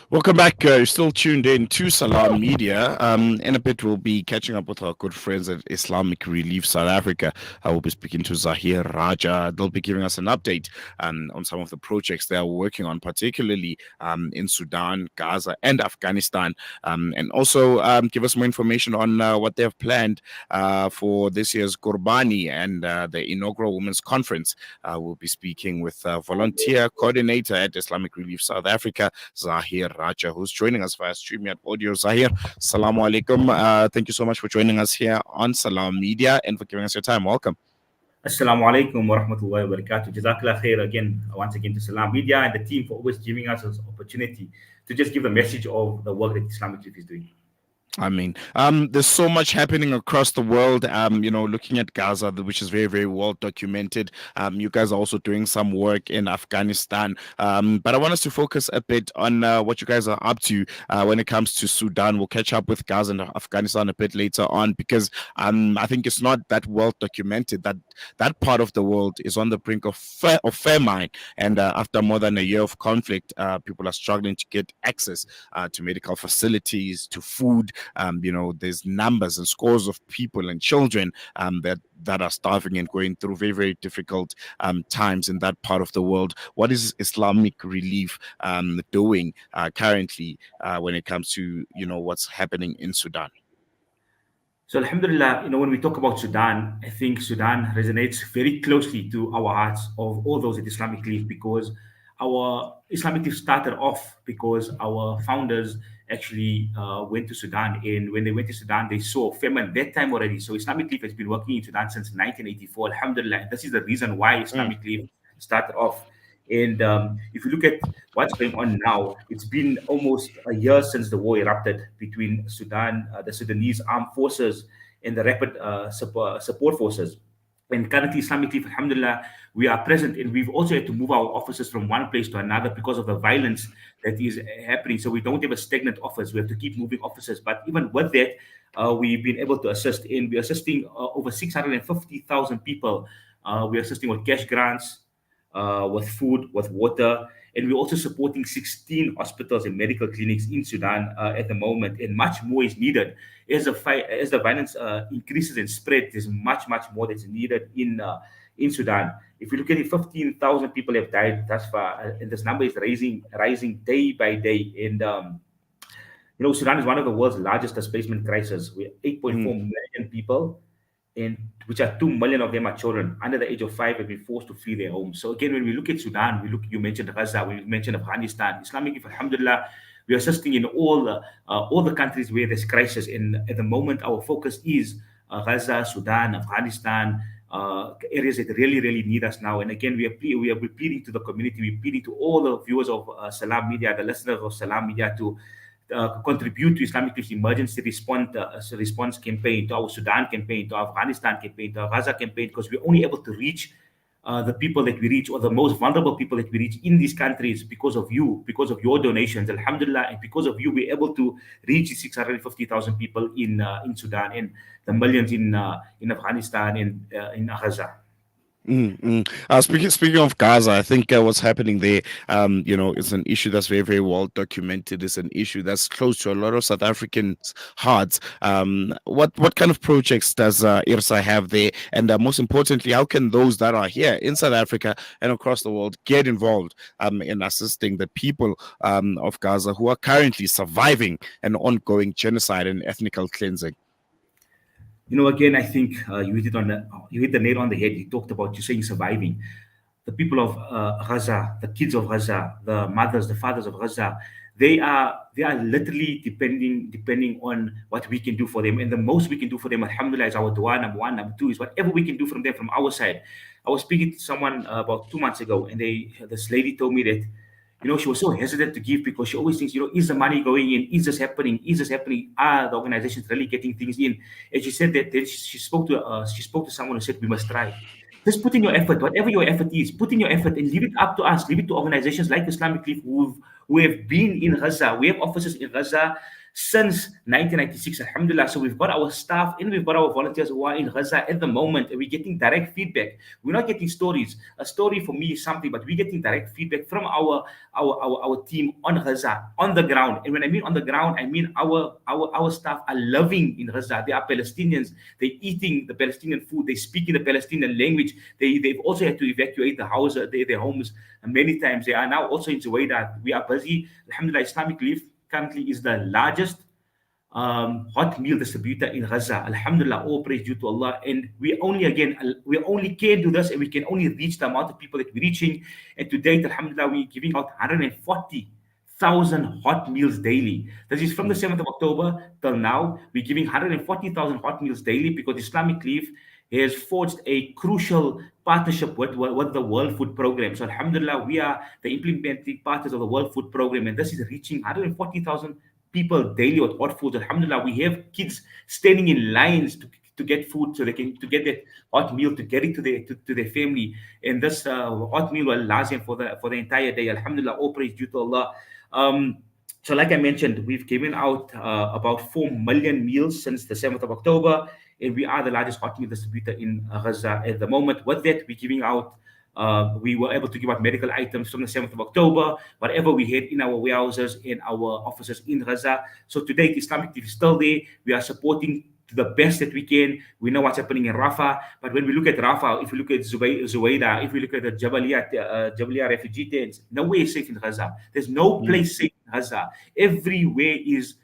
Welcome back. You're still tuned in to Salam Media. In a bit, we'll be catching up with our good friends at Islamic Relief South Africa. We'll be speaking to Zaheer, Rajah. They'll be giving us an update on some of the projects they are working on, particularly in Sudan, Gaza, and Afghanistan. And also give us more information on what they have planned for this year's Qurbani and the Inaugural Women's Conference. We'll be speaking with volunteer coordinator at Islamic Relief South Africa, Zaheer Rajah, who's joining us via StreamYard Audio. Zaheer, Assalamu alaikum. Thank you so much for joining us here on Salam Media and for giving us your time. Welcome. Assalamu alaikum wa rahmatullahi wa barakatuh. Jazakallah khair again, once again to Salam Media and the team for always giving us this opportunity to just give the message of the work that Islamic Relief is doing. I mean, there's so much happening across the world. Looking at Gaza, which is very, very well documented. You guys are also doing some work in Afghanistan. But I want us to focus a bit on what you guys are up to when it comes to Sudan. We'll catch up with Gaza and Afghanistan a bit later on because I think it's not that well documented that that part of the world is on the brink of famine. And after more than a year of conflict, people are struggling to get access to medical facilities, to food. There's numbers and scores of people and children that are starving and going through very, very difficult times in that part of the world. What is Islamic Relief doing currently when it comes to what's happening in Sudan? So Alhamdulillah, when we talk about Sudan, I think Sudan resonates very closely to our hearts of all those at Islamic Relief because our Islamic Relief started off because our founders actually went to Sudan, and when they went to Sudan, they saw famine that time already. So Islamic Relief has been working in Sudan since 1984. Alhamdulillah, this is the reason why Islamic Relief started off. And if you look at what's going on now, it's been almost a year since the war erupted between Sudan, the Sudanese armed forces, and the rapid support forces. And currently, Islamic Relief, alhamdulillah, we are present, and we've also had to move our offices from one place to another because of the violence that is happening. So we don't have a stagnant office. We have to keep moving offices. But even with that, we've been able to assist, and we're assisting over 650,000 people. We're assisting with cash grants, with food, with water, and we're also supporting 16 hospitals and medical clinics in Sudan at the moment, and much more is needed. As the violence increases and spread, there's much, much more that's needed in Sudan. If you look at it, 15,000 people have died thus far, and this number is rising day by day. And Sudan is one of the world's largest displacement crises. We're 8.4 million people, and which are 2 million of them are children under the age of 5 have been forced to flee their homes. So again, when we look at Sudan, you mentioned Gaza, we mentioned Afghanistan, Islamic, alhamdulillah, we are assisting in all the countries where there's crisis. And at the moment, our focus is Gaza, Sudan, Afghanistan, areas that really, really need us now. And again, we are pleading to the community, we're pleading to all the viewers of Salam Media, the listeners of Salam Media to contribute to Islamic Relief's emergency response campaign, to our Sudan campaign, to our Afghanistan campaign, to our Gaza campaign, because we're only able to reach the people that we reach, or the most vulnerable people that we reach in these countries because of you, because of your donations, alhamdulillah, and because of you, we're able to reach 650,000 people in Sudan and the millions in Afghanistan and in Gaza. Speaking of Gaza, I think what's happening there, it's an issue that's very, very well documented. It's an issue that's close to a lot of South Africans' hearts. What kind of projects does IRSA have there? And most importantly, how can those that are here in South Africa and across the world get involved in assisting the people of Gaza who are currently surviving an ongoing genocide and ethnical cleansing? Again, I think you hit the nail on the head. You talked about, you saying surviving. The people of Gaza, the kids of Gaza, the mothers, the fathers of Gaza, they are literally depending on what we can do for them. And the most we can do for them, alhamdulillah, is our dua, number one. Number two is whatever we can do from them from our side. I was speaking to someone about 2 months ago, and this lady told me that she was so hesitant to give because she always thinks, is the money going in? Is this happening? Is this happening? Are the organizations really getting things in? And she said that then she spoke to someone who said, we must try. Just put in your effort, whatever your effort is, put in your effort and leave it up to us, leave it to organizations like Islamic Relief who have been in Gaza. We have offices in Gaza since 1996. Alhamdulillah. So we've got our staff and we've got our volunteers who are in Gaza at the moment, and we're getting direct feedback. We're not getting stories. A story for me is something, but we're getting direct feedback from our team on Gaza, on the ground. And when I mean on the ground, I mean our staff are loving in Gaza. They are Palestinians. They're eating the Palestinian food. They speak in the Palestinian language. They've also had to evacuate the house, their homes many times. They are now also in Zuwaida. We are busy. Alhamdulillah, Islamic Relief currently is the largest hot meal distributor in Gaza. Alhamdulillah, all praise due to Allah. And we only can do this, and we can only reach the amount of people that we're reaching. And to date, Alhamdulillah, we're giving out 140,000 hot meals daily. This is from the 7th of October till now. We're giving 140,000 hot meals daily because Islamic Relief has forged a crucial partnership with the World Food Program. So, Alhamdulillah, we are the implementing partners of the World Food Program, and this is reaching 140,000 people daily with hot food. Alhamdulillah, we have kids standing in lines to get food so they can to get that hot meal to get it to their family. And this hot meal will last them for the entire day. Alhamdulillah, all praise due to Allah. So, like I mentioned, we've given out about 4 million meals since the 7th of October, and we are the largest hot meal distributor in Gaza at the moment. With that, we're giving out we were able to give out medical items from the 7th of October, whatever we had in our warehouses, in our offices in Gaza. So to date, Islamic TV is still there. We are supporting to the best that we can. We know what's happening in Rafah, but when we look at Rafah, if we look at Zuwaida, if we look at the Jabalia refugee tents, nowhere is safe in Gaza. There's no place safe in Gaza. Everywhere is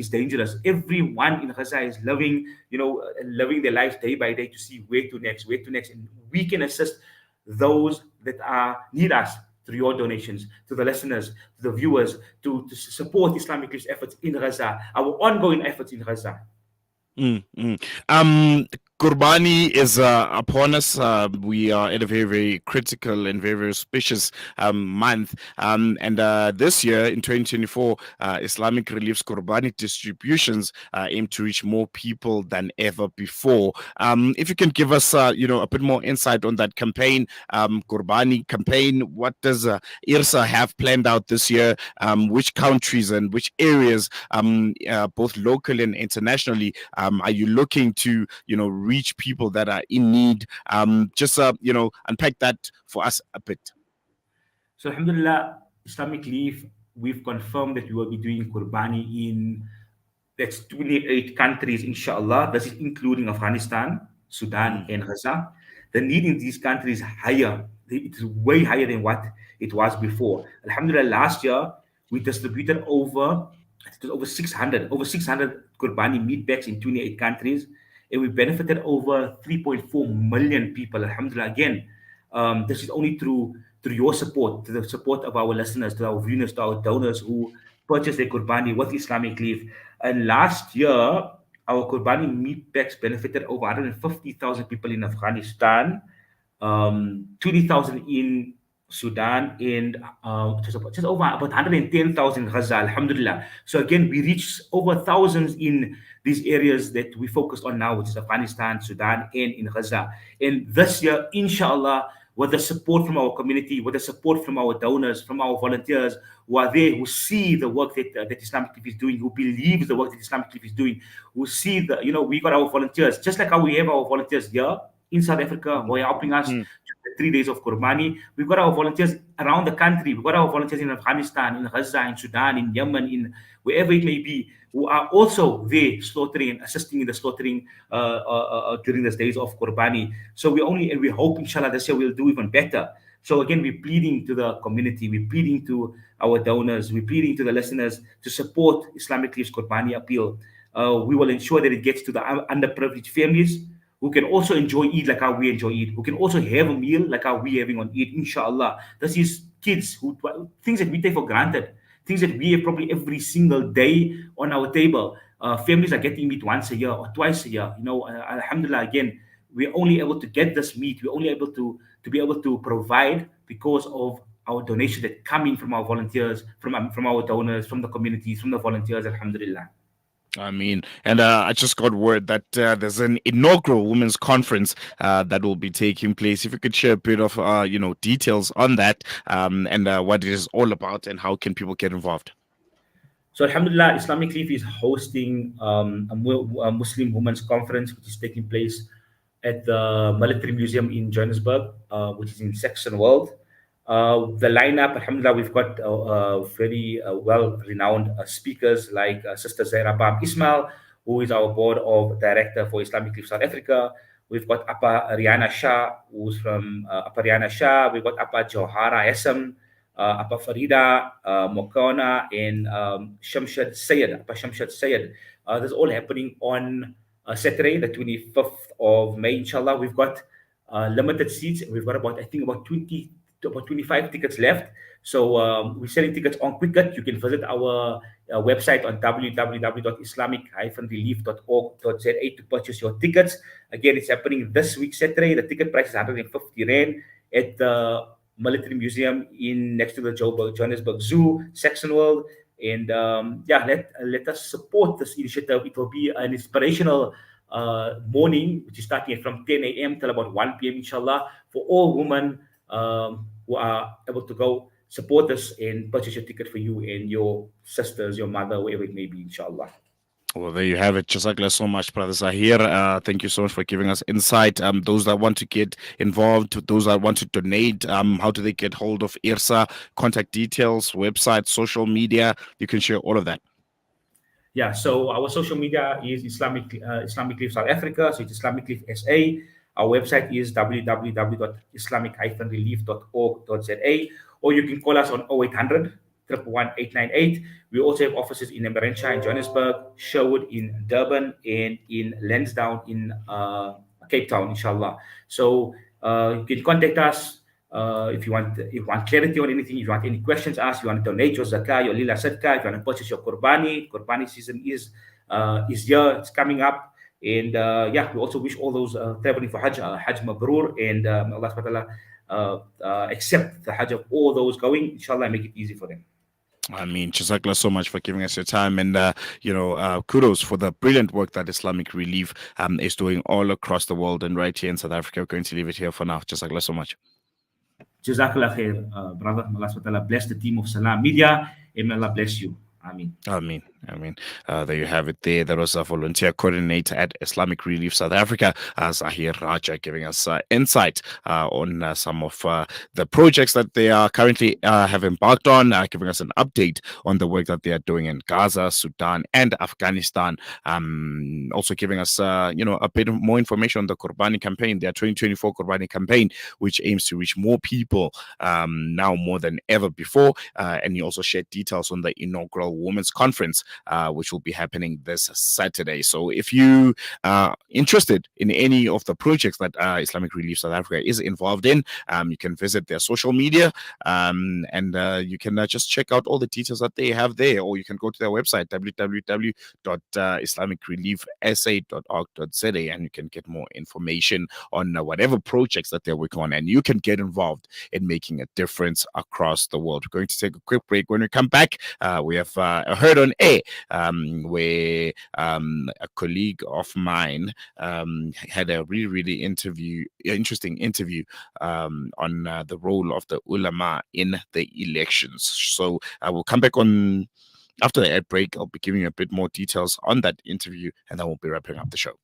dangerous. Everyone in Gaza is living their lives day by day to see where to next, and we can assist those that need us through your donations, to the listeners, to the viewers, to support Islamic Relief's efforts in Gaza, our ongoing efforts in Gaza. Mm, mm. Qurbani is upon us. We are at a very, very critical and very, very auspicious month. And this year, in 2024, Islamic Relief's Qurbani distributions aim to reach more people than ever before. If you can give us, a bit more insight on that campaign, Qurbani campaign, what does IRSA have planned out this year? Which countries and which areas, both locally and internationally, are you looking to, reach people that are in need? Just unpack that for us a bit. So, Alhamdulillah, Islamic Relief, we've confirmed that we will be doing Qurbani in that's 28 countries, inshallah. This is including Afghanistan, Sudan, and Gaza. The need in these countries is higher. It's way higher than what it was before. Alhamdulillah, last year we distributed over 600 Qurbani meat bags in 28 countries, and we benefited over 3.4 million people. Alhamdulillah, again, this is only through your support, to the support of our listeners, to our viewers, to our donors who purchased their Qurbani with Islamic Relief. And last year, our Qurbani meat bags benefited over 150,000 people in Afghanistan, 20,000 in Sudan, and just over about 110,000 in Gaza, Alhamdulillah. So again, we reached over thousands in these areas that we focused on now, which is Afghanistan, Sudan, and in Gaza. And this year, inshallah, with the support from our community, with the support from our donors, from our volunteers who are there, who see the work that Islamic Relief is doing, who believe the work that Islamic Relief is doing, who see we got our volunteers, just like how we have our volunteers here in South Africa who are helping us 3 days of Qurbani. We've got our volunteers around the country. We've got our volunteers in Afghanistan, in Gaza, in Sudan, in Yemen, in wherever it may be, who are also there slaughtering and assisting in the slaughtering during these days of Qurbani. So we hope, inshallah, this year we'll do even better. So again, we're pleading to the community, we're pleading to our donors, we're pleading to the listeners to support Islamic Relief's Qurbani appeal. We will ensure that it gets to the underprivileged families who can also enjoy Eid like how we enjoy Eid, who can also have a meal like how we're having on Eid, inshallah. This is kids, things that we take for granted, things that we have probably every single day on our table. Families are getting meat once a year or twice a year. Alhamdulillah, again, we're only able to get this meat, we're only able to be able to provide because of our donations that come in from our volunteers, from our donors, from the communities, from the volunteers, alhamdulillah. I mean, and I just got word that there's an inaugural women's conference that will be taking place. If you could share a bit of, details on that and what it is all about and how can people get involved. So Alhamdulillah, Islamic Leaf is hosting a Muslim Women's Conference, which is taking place at the Military Museum in Johannesburg, which is in Saxon World. The lineup, Alhamdulillah, we've got very well-renowned speakers like Sister Zaheer Ismail, who is our board of director for Islamic Leaf South Africa. We've got Apa Riana Shah, who's from Apa Riana Shah. We've got Apa Johara Esam, Apa Farida Mokona, and Shamshad Sayed, Apa Shamshad Sayed. This is all happening on Saturday, the 25th of May, inshallah. We've got limited seats. We've got about, I think, about 20 to about 25 tickets left. So we're selling tickets on Quicket. You can visit our website on www.islamic-relief.org.za to purchase your tickets. Again, it's happening this week, Saturday. The ticket price is 150 Rand at the Military Museum in next to the Johannesburg Zoo, Saxon World. And yeah, let us support this initiative. It will be an inspirational morning, which is starting from 10 a.m. till about 1 p.m. inshallah, for all women who are able to go support us and purchase your ticket for you and your sisters, your mother, wherever it may be, inshallah. Well, there you have it. Jazakallah so much, Brother Zaheer. Thank you so much for giving us insight. Those that want to get involved, those that want to donate, how do they get hold of IRSA? Contact details, website, social media. You can share all of that. Yeah, so our social media is Islamic Leaf South Africa, so it's Islamic Leaf SA. Our website is www.islamic-relief.org.za, or you can call us on 0800 111 We also have offices in Emmarentia in Johannesburg, Sherwood in Durban, and in Lansdowne in Cape Town, inshallah. So you can contact us if you want clarity on anything, if you want any questions asked, you want to donate your zakah, your lila sadka, if you want to purchase your Qurbani season is here, it's coming up. And yeah, we also wish all those traveling for Hajj, Hajj Mabrur, and Allah subhanahu wa ta'ala accept the Hajj of all those going, inshallah, make it easy for them. I mean, Jazakallah so much for giving us your time, and kudos for the brilliant work that Islamic Relief is doing all across the world and right here in South Africa. We're going to leave it here for now. Jazakallah so much. Jazakallah khair, brother. Allah subhanahu wa ta'ala bless the team of Salam Media, and may Allah bless you. Ameen. Ameen. There you have it there. That was a volunteer coordinator at Islamic Relief South Africa, Zaheer Rajah, giving us insight on some of the projects that they are currently have embarked on, giving us an update on the work that they are doing in Gaza, Sudan, and Afghanistan. Also giving us, a bit more information on the Qurbani campaign, their 2024 Qurbani campaign, which aims to reach more people now more than ever before. And he also shared details on the inaugural Women's Conference, which will be happening this Saturday. So if you are interested in any of the projects that Islamic Relief South Africa is involved in, you can visit their social media, and you can just check out all the details that they have there, or you can go to their website, www.islamicreliefsa.org.za, and you can get more information on whatever projects that they're working on, and you can get involved in making a difference across the world. We're going to take a quick break. When we come back, we have heard on air where a colleague of mine had a really interesting interview on the role of the ulama in the elections. So I will come back on after the ad break. I'll be giving you a bit more details on that interview, and then we'll be wrapping up the show.